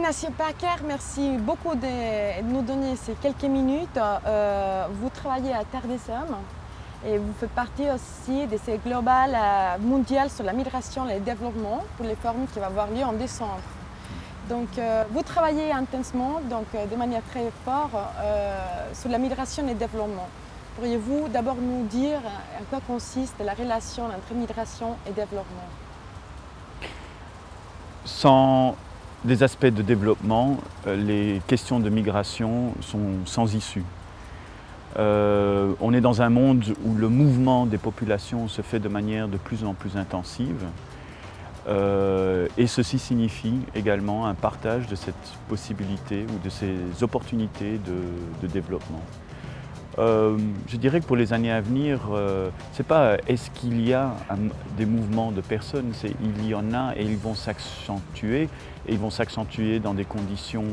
Ignacio Packer, merci beaucoup de nous donner ces quelques minutes. Vous travaillez à Terre des Hommes et vous faites partie aussi de ces globales mondiales sur la migration et le développement pour les forums qui va avoir lieu en décembre. Donc vous travaillez intensément, de manière très forte sur la migration et le développement. Pourriez-vous d'abord nous dire en quoi consiste la relation entre migration et développement? Sans des aspects de développement, les questions de migration sont sans issue. On est dans un monde où le mouvement des populations se fait de manière de plus en plus intensive. Et ceci signifie également un partage de cette possibilité ou de ces opportunités de développement. Je dirais que pour les années à venir, c'est pas est-ce qu'il y a des mouvements de personnes, c'est il y en a et ils vont s'accentuer, et ils vont s'accentuer dans des conditions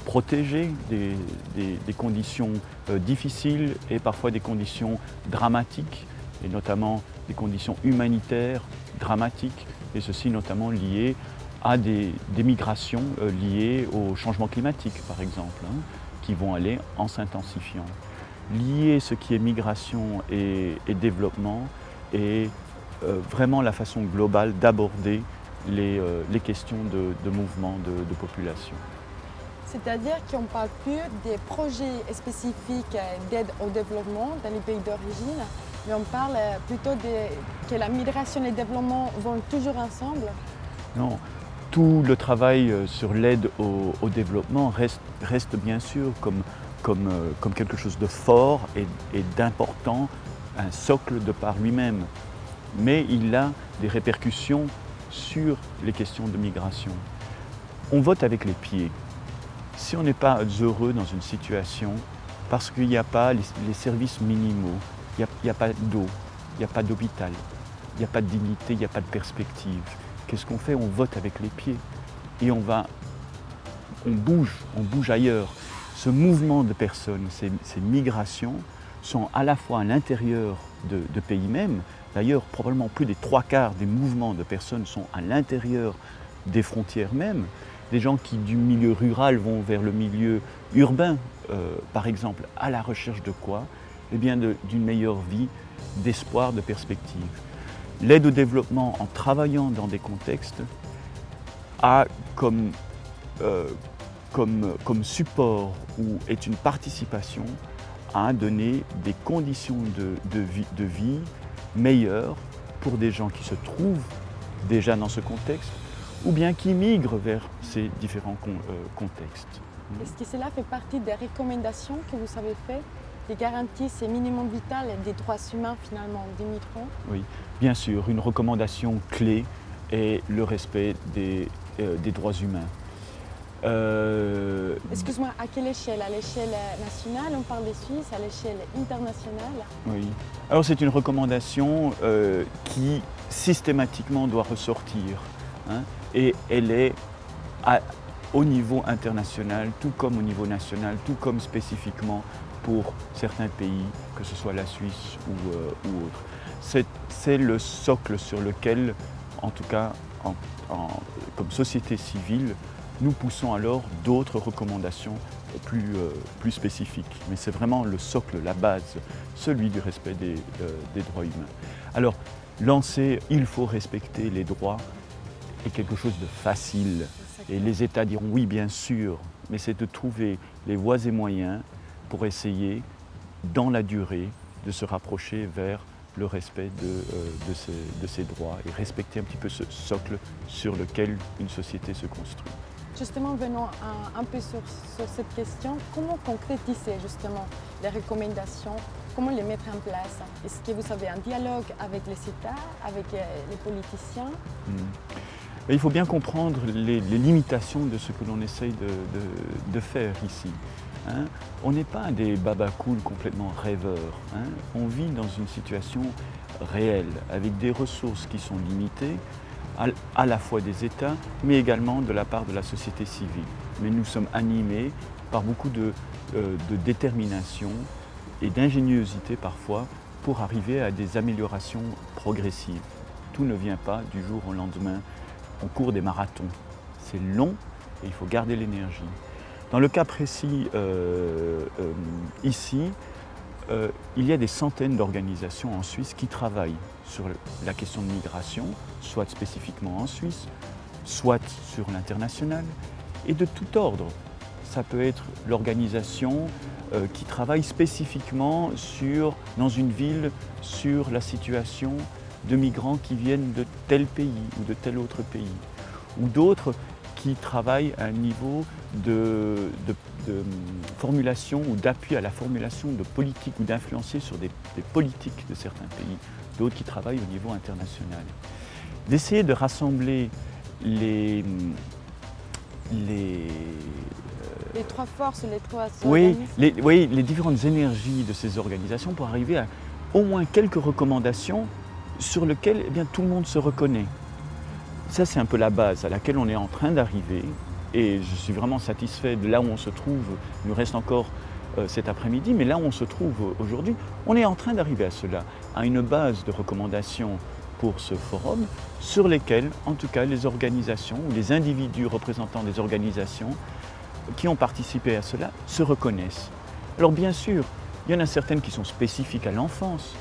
protégées, des conditions difficiles et parfois des conditions dramatiques, et notamment des conditions humanitaires dramatiques, et ceci notamment lié à des migrations liées au changement climatique par exemple, qui vont aller en s'intensifiant. Lier ce qui est migration et développement est vraiment la façon globale d'aborder les questions de mouvement de population. C'est-à-dire qu'on ne parle plus des projets spécifiques d'aide au développement dans les pays d'origine, mais on parle plutôt que la migration et le développement vont toujours ensemble? Non. Tout le travail sur l'aide au développement reste bien sûr comme quelque chose de fort et d'important, un socle de par lui-même. Mais il a des répercussions sur les questions de migration. On vote avec les pieds. Si on n'est pas heureux dans une situation, parce qu'il n'y a pas les services minimaux, il n'y a pas d'eau, il n'y a pas d'hôpital, il n'y a pas de dignité, il n'y a pas de perspective, qu'est-ce qu'on fait? On vote avec les pieds et on bouge ailleurs. Ce mouvement de personnes, ces migrations sont à la fois à l'intérieur de pays même. D'ailleurs, probablement plus des 3/4 des mouvements de personnes sont à l'intérieur des frontières même. Des gens qui du milieu rural vont vers le milieu urbain, par exemple, à la recherche de quoi? Eh bien, d'une meilleure vie, d'espoir, de perspective. L'aide au développement, en travaillant dans des contextes, a comme support ou est une participation à donner des conditions de vie meilleures pour des gens qui se trouvent déjà dans ce contexte ou bien qui migrent vers ces différents contextes. Est-ce que cela fait partie des recommandations que vous avez faites, qui garantissent ces minimums vitaux et des droits humains finalement des migrants? Oui, bien sûr, une recommandation clé est le respect des droits humains. Excuse-moi, à quelle échelle? À l'échelle nationale, on parle des Suisses, à l'échelle internationale? Oui. Alors c'est une recommandation qui systématiquement doit ressortir, et elle est au niveau international, tout comme au niveau national, tout comme spécifiquement pour certains pays, que ce soit la Suisse ou autre. C'est le socle sur lequel, en tout cas comme société civile, nous poussons alors d'autres recommandations plus spécifiques. Mais c'est vraiment le socle, la base, celui du respect des droits humains. Alors, lancer « il faut respecter les droits » est quelque chose de facile. Et les États diront « oui, bien sûr », mais c'est de trouver les voies et moyens pour essayer, dans la durée, de se rapprocher vers le respect de ces droits et respecter un petit peu ce socle sur lequel une société se construit. Justement, venons un peu sur cette question. Comment concrétiser justement les recommandations? Comment les mettre en place? Est-ce que vous avez un dialogue avec les États, avec les politiciens? Il faut bien comprendre les limitations de ce que l'on essaye de faire ici. On n'est pas des babacools complètement rêveurs. On vit dans une situation réelle, avec des ressources qui sont limitées, à la fois des États, mais également de la part de la société civile. Mais nous sommes animés par beaucoup de détermination et d'ingéniosité parfois pour arriver à des améliorations progressives. Tout ne vient pas du jour au lendemain. On court des marathons. c'est long et il faut garder l'énergie. Dans le cas précis ici, il y a des centaines d'organisations en Suisse qui travaillent sur la question de migration, soit spécifiquement en Suisse, soit sur l'international, et de tout ordre. Ça peut être l'organisation qui travaille spécifiquement dans une ville sur la situation de migrants qui viennent de tel pays ou de tel autre pays, ou d'autres qui travaillent à un niveau de formulation ou d'appui à la formulation de politiques ou d'influencier sur des politiques de certains pays, d'autres qui travaillent au niveau international. D'essayer de rassembler les trois forces, les trois oui, organismes. les différentes énergies de ces organisations pour arriver à au moins quelques recommandations sur lesquelles tout le monde se reconnaît. Ça, c'est un peu la base à laquelle on est en train d'arriver et je suis vraiment satisfait de là où on se trouve. Il nous reste encore cet après-midi, mais là où on se trouve aujourd'hui, on est en train d'arriver à cela, à une base de recommandations pour ce forum sur lesquelles, en tout cas, les organisations ou les individus représentants des organisations qui ont participé à cela se reconnaissent. Alors bien sûr, il y en a certaines qui sont spécifiques à l'enfance.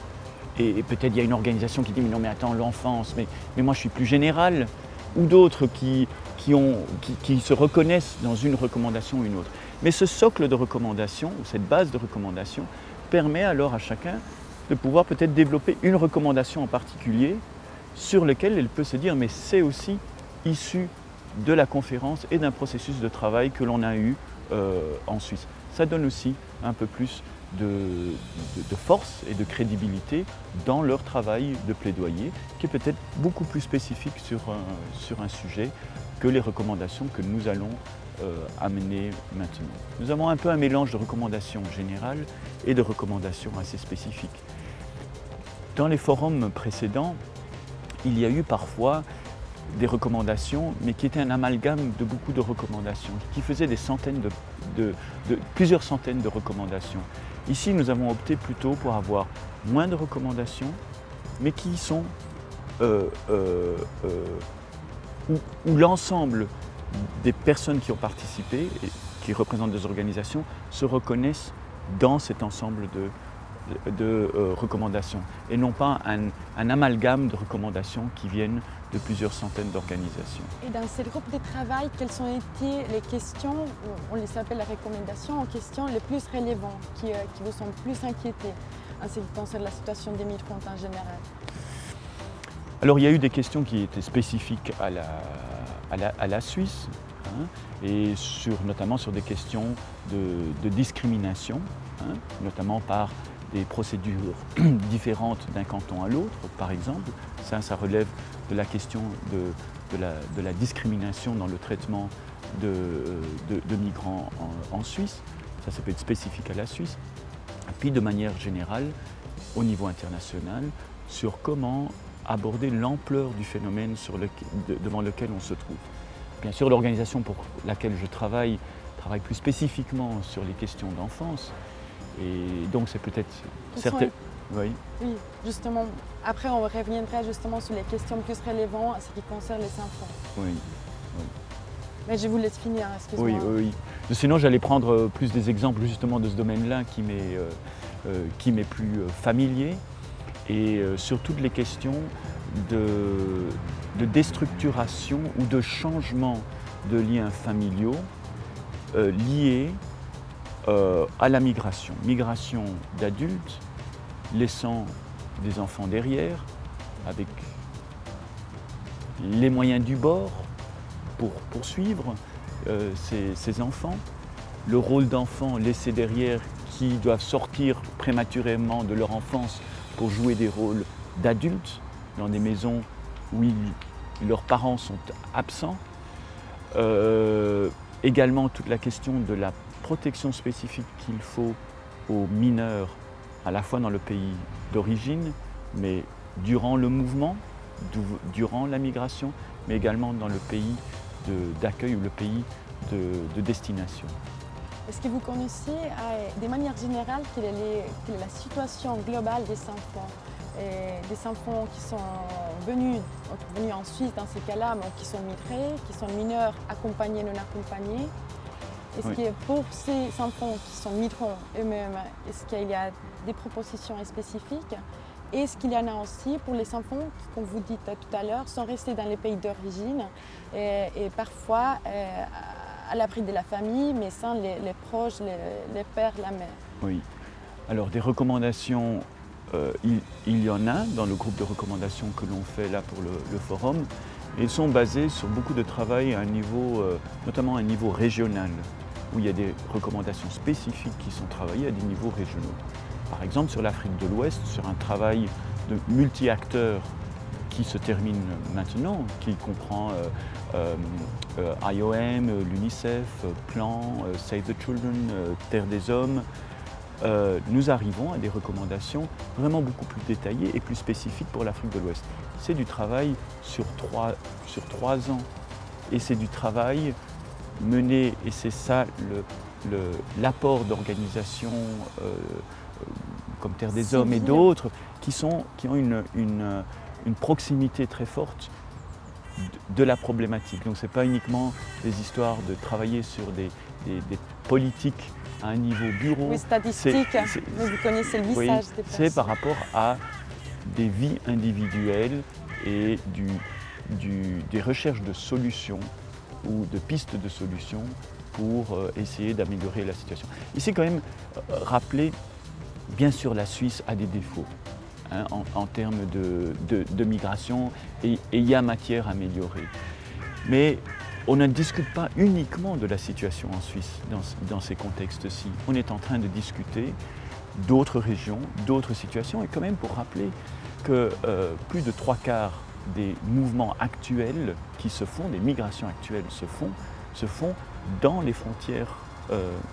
Et peut-être il y a une organisation qui dit « mais non mais attends, l'enfance, mais moi je suis plus général » ou d'autres qui se reconnaissent dans une recommandation ou une autre. Mais ce socle de recommandation, ou cette base de recommandation, permet alors à chacun de pouvoir peut-être développer une recommandation en particulier sur laquelle elle peut se dire « mais c'est aussi issu de la conférence et d'un processus de travail que l'on a eu en Suisse ». Ça donne aussi un peu plus de force et de crédibilité dans leur travail de plaidoyer, qui est peut-être beaucoup plus spécifique sur un sujet que les recommandations que nous allons amener maintenant. Nous avons un peu un mélange de recommandations générales et de recommandations assez spécifiques. Dans les forums précédents, il y a eu parfois des recommandations, mais qui étaient un amalgame de beaucoup de recommandations, qui faisaient plusieurs centaines de recommandations. Ici, nous avons opté plutôt pour avoir moins de recommandations, mais qui sont où l'ensemble des personnes qui ont participé et qui représentent des organisations se reconnaissent dans cet ensemble de recommandations et non pas un amalgame de recommandations qui viennent de plusieurs centaines d'organisations. Et dans ces groupes de travail, quelles ont été les questions, on les appelle les recommandations, les questions les plus rélévantes, qui vous sont plus inquiétées en ce qui concerne la situation des migrants en général? Alors il y a eu des questions qui étaient spécifiques à la Suisse, et notamment sur des questions de discrimination, notamment par des procédures différentes d'un canton à l'autre, par exemple. Ça relève de la question de la discrimination dans le traitement de migrants en Suisse. Ça peut être spécifique à la Suisse. Et puis de manière générale, au niveau international, sur comment aborder l'ampleur du phénomène devant lequel on se trouve. Bien sûr, l'organisation pour laquelle je travaille plus spécifiquement sur les questions d'enfance. Et donc c'est peut-être certaines... Oui. Oui, justement. Après, on reviendra justement sur les questions plus rélévantes à ce qui concerne les enfants. Oui. Mais je vous laisse finir, excusez-moi. Oui. Sinon, j'allais prendre plus des exemples justement de ce domaine-là qui m'est plus familier. Et sur toutes les questions de déstructuration ou de changement de liens familiaux liés à la migration. Migration d'adultes, laissant des enfants derrière, avec les moyens du bord pour poursuivre ces enfants. Le rôle d'enfants laissés derrière qui doivent sortir prématurément de leur enfance pour jouer des rôles d'adultes dans des maisons où leurs parents sont absents. Également toute la question de la protection spécifique qu'il faut aux mineurs, à la fois dans le pays d'origine, mais durant le mouvement, durant la migration, mais également dans le pays d'accueil ou le pays de destination. Est-ce que vous connaissez, de manière générale, quelle est la situation globale des enfants et des enfants qui sont venus en Suisse dans ces cas-là, mais qui sont migrés, qui sont mineurs, accompagnés, non accompagnés. Est-ce que pour ces enfants qui sont migrants eux-mêmes, est-ce qu'il y a des propositions spécifiques? Est-ce qu'il y en a aussi pour les enfants qui, comme vous dites tout à l'heure, sont restés dans les pays d'origine et parfois à l'abri de la famille, mais sans les proches, les pères, la mère? Oui. Alors des recommandations, il y en a dans le groupe de recommandations que l'on fait là pour le forum. Elles sont basées sur beaucoup de travail à un niveau, notamment à un niveau régional, où il y a des recommandations spécifiques qui sont travaillées à des niveaux régionaux. Par exemple, sur l'Afrique de l'Ouest, sur un travail de multi-acteurs qui se termine maintenant, qui comprend IOM, l'UNICEF, Plan, Save the Children, Terre des Hommes, nous arrivons à des recommandations vraiment beaucoup plus détaillées et plus spécifiques pour l'Afrique de l'Ouest. C'est du travail sur trois ans et c'est du travail mené, et c'est ça l'apport d'organisations comme Terre des Hommes et d'autres qui ont une proximité très forte de la problématique. Donc ce n'est pas uniquement des histoires de travailler sur des politiques à un niveau bureau. Oui, statistique, mais vous connaissez le visage des personnes. C'est par rapport à des vies individuelles et des recherches de solutions ou de pistes de solutions pour essayer d'améliorer la situation. Ici, quand même, rappeler, bien sûr, la Suisse a des défauts hein, en termes de migration et il y a matière à améliorer. Mais on ne discute pas uniquement de la situation en Suisse dans ces contextes-ci. On est en train de discuter d'autres régions, d'autres situations, et quand même pour rappeler que plus de 3/4 des mouvements actuels qui se font, des migrations actuelles se font dans les frontières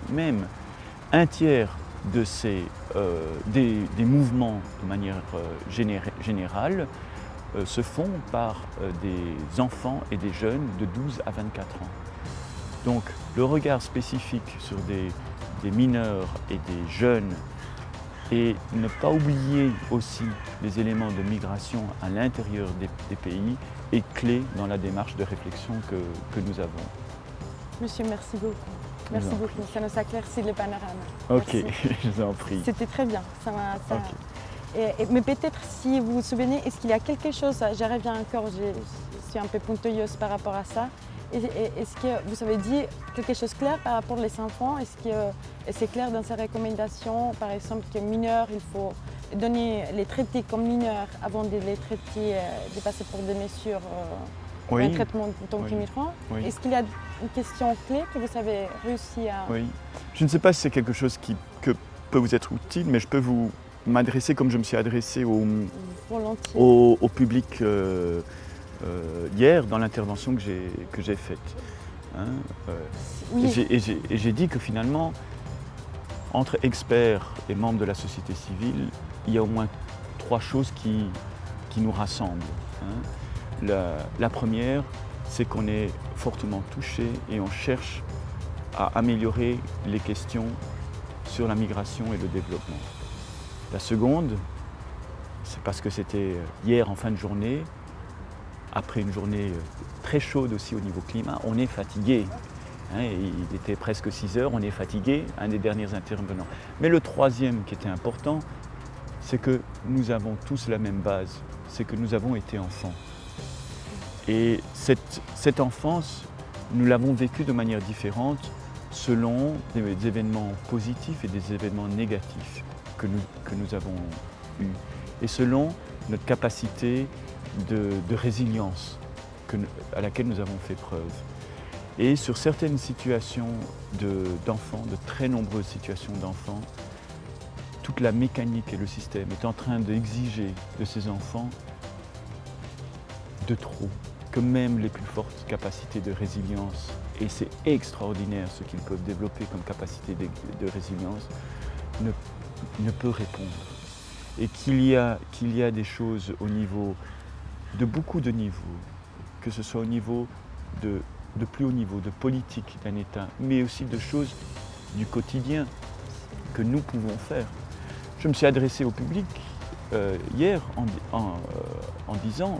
même. Un tiers de des mouvements de manière générale se font par des enfants et des jeunes de 12 à 24 ans. Donc le regard spécifique sur des mineurs et des jeunes et ne pas oublier aussi les éléments de migration à l'intérieur des pays est clé dans la démarche de réflexion que nous avons. Monsieur, merci beaucoup. Merci beaucoup, ça nous éclaircit le panorama. Ok, merci. Je vous en prie. C'était très bien. Okay. Mais peut-être si vous vous souvenez, est-ce qu'il y a quelque chose, je reviens encore, je suis un peu pointilleuse par rapport à ça, est-ce que vous avez dit quelque chose de clair par rapport aux enfants? Est-ce que c'est clair dans ces recommandations, par exemple, que mineurs, il faut les traiter comme mineurs avant de les traiter, de passer pour des mesures un traitement en tant qu'immigrants? Oui. Est-ce qu'il y a une question clé que vous avez réussi à... Oui. Je ne sais pas si c'est quelque chose qui peut vous être utile, mais je peux vous m'adresser comme je me suis adressé au public hier dans l'intervention que j'ai faite. Hein, oui. Et j'ai dit que finalement, entre experts et membres de la société civile, il y a au moins 3 choses qui nous rassemblent. Hein. La première, c'est qu'on est fortement touché et on cherche à améliorer les questions sur la migration et le développement. La seconde, c'est parce que c'était hier en fin de journée, après une journée très chaude aussi au niveau climat, on est fatigué. Hein, il était presque 6 heures, on est fatigué, un des derniers intervenants. Mais le troisième qui était important, c'est que nous avons tous la même base, c'est que nous avons été enfants. Et cette enfance, nous l'avons vécue de manière différente selon des événements positifs et des événements négatifs que nous avons eus. Et selon notre capacité de résilience à laquelle nous avons fait preuve. Et sur certaines situations d'enfants, de très nombreuses situations d'enfants, toute la mécanique et le système est en train d'exiger de ces enfants de trop, que même les plus fortes capacités de résilience, et c'est extraordinaire ce qu'ils peuvent développer comme capacité de résilience, ne peut répondre. Et qu'il y a des choses au niveau de beaucoup de niveaux, que ce soit au niveau de plus haut niveau, de politique d'un État, mais aussi de choses du quotidien que nous pouvons faire. Je me suis adressé au public hier en disant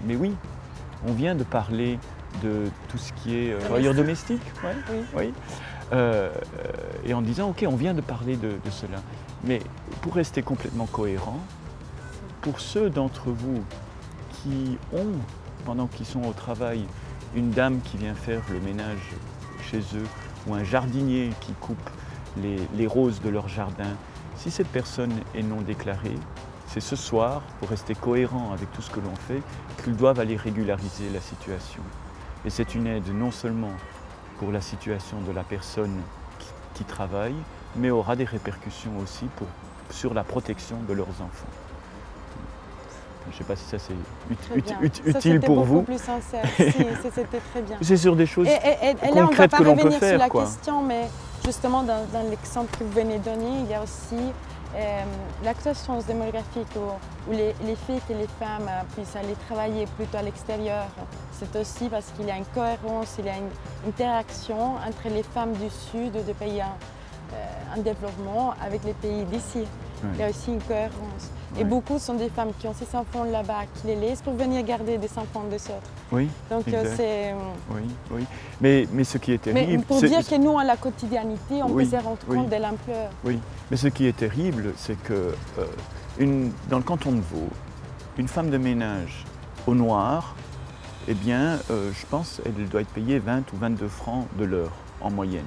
mais oui, on vient de parler de tout ce qui est travailleurs domestiques, ouais, Oui. oui. Et en disant ok, on vient de parler de cela, mais pour rester complètement cohérent, pour ceux d'entre vous qui ont, pendant qu'ils sont au travail, une dame qui vient faire le ménage chez eux ou un jardinier qui coupe les roses de leur jardin, si cette personne est non déclarée, c'est ce soir, pour rester cohérent avec tout ce que l'on fait, qu'ils doivent aller régulariser la situation. Et c'est une aide non seulement pour la situation de la personne qui travaille, mais aura des répercussions aussi sur la protection de leurs enfants. Je ne sais pas si ça c'est utile pour vous. Beaucoup plus sincère, si, c'était très bien. C'est sur des choses et concrètes que l'on peut faire. Là, on va pas revenir sur la question, mais justement dans l'exemple que vous venez de donner, il y a aussi la croissance démographique où les filles et les femmes puissent aller travailler plutôt à l'extérieur. C'est aussi parce qu'il y a une cohérence, il y a une interaction entre les femmes du Sud, de pays en développement, avec les pays d'ici. Oui. Il y a aussi une cohérence. Oui. Et beaucoup sont des femmes qui ont ces enfants là-bas, qui les laissent pour venir garder des enfants des autres. Oui, donc c'est... Oui, oui. Mais ce qui est terrible... Mais pour dire que nous, à la quotidienité, on oui, peut se rendre compte de l'ampleur. Oui, mais ce qui est terrible, c'est que dans le canton de Vaud, une femme de ménage au noir, eh bien, je pense qu'elle doit être payée 20 ou 22 francs de l'heure en moyenne.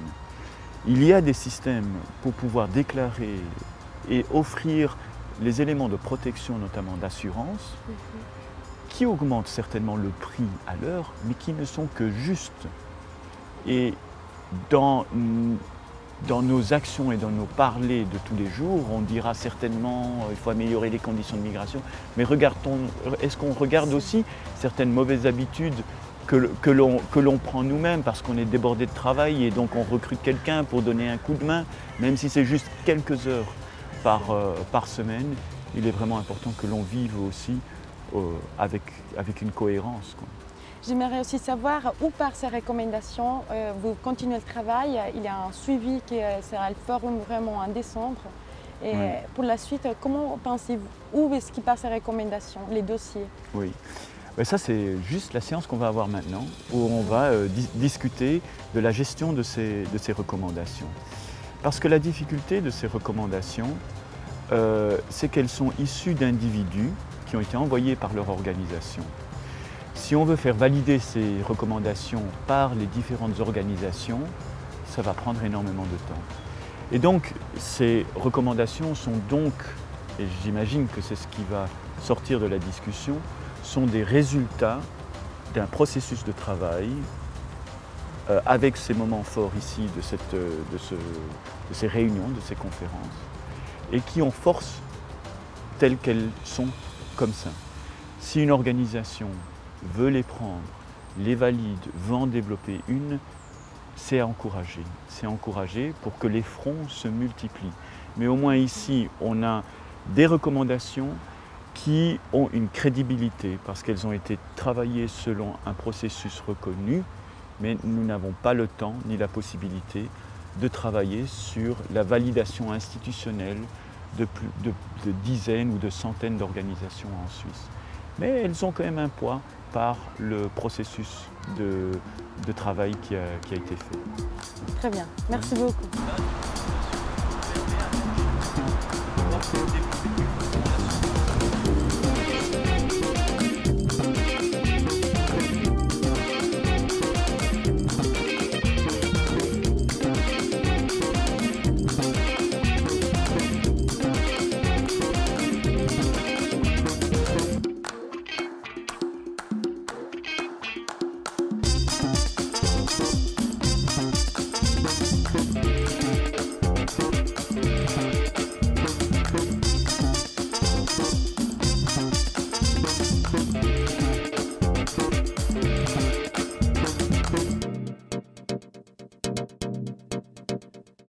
Il y a des systèmes pour pouvoir déclarer et offrir les éléments de protection, notamment d'assurance, qui augmentent certainement le prix à l'heure, mais qui ne sont que justes. Et dans nos actions et dans nos parlers de tous les jours, on dira certainement qu'il faut améliorer les conditions de migration, mais est-ce qu'on regarde aussi certaines mauvaises habitudes que l'on prend nous-mêmes parce qu'on est débordé de travail et donc on recrute quelqu'un pour donner un coup de main, même si c'est juste quelques heures par semaine, il est vraiment important que l'on vive aussi avec une cohérence, quoi. J'aimerais aussi savoir où par ces recommandations vous continuez le travail. Il y a un suivi qui sera le forum vraiment en décembre. Et oui. Pour la suite, comment pensez-vous, où est-ce qu'il passe ces recommandations, les dossiers? Oui. Ça, c'est juste la séance qu'on va avoir maintenant, où on va discuter de la gestion de ces recommandations. Parce que la difficulté de ces recommandations, c'est qu'elles sont issues d'individus qui ont été envoyés par leur organisation. Si on veut faire valider ces recommandations par les différentes organisations, ça va prendre énormément de temps. Et donc, ces recommandations sont donc, et j'imagine que c'est ce qui va sortir de la discussion, sont des résultats d'un processus de travail avec ces moments forts ici de ces réunions, de ces conférences, et qui ont force telles qu'elles sont comme ça. Si une organisation veut les prendre, les valide, veut en développer une, c'est à encourager. C'est à encourager pour que les fronts se multiplient. Mais au moins ici, on a des recommandations qui ont une crédibilité parce qu'elles ont été travaillées selon un processus reconnu, mais nous n'avons pas le temps ni la possibilité de travailler sur la validation institutionnelle de dizaines ou de centaines d'organisations en Suisse. Mais elles ont quand même un poids par le processus de travail qui a été fait. Très bien, merci beaucoup.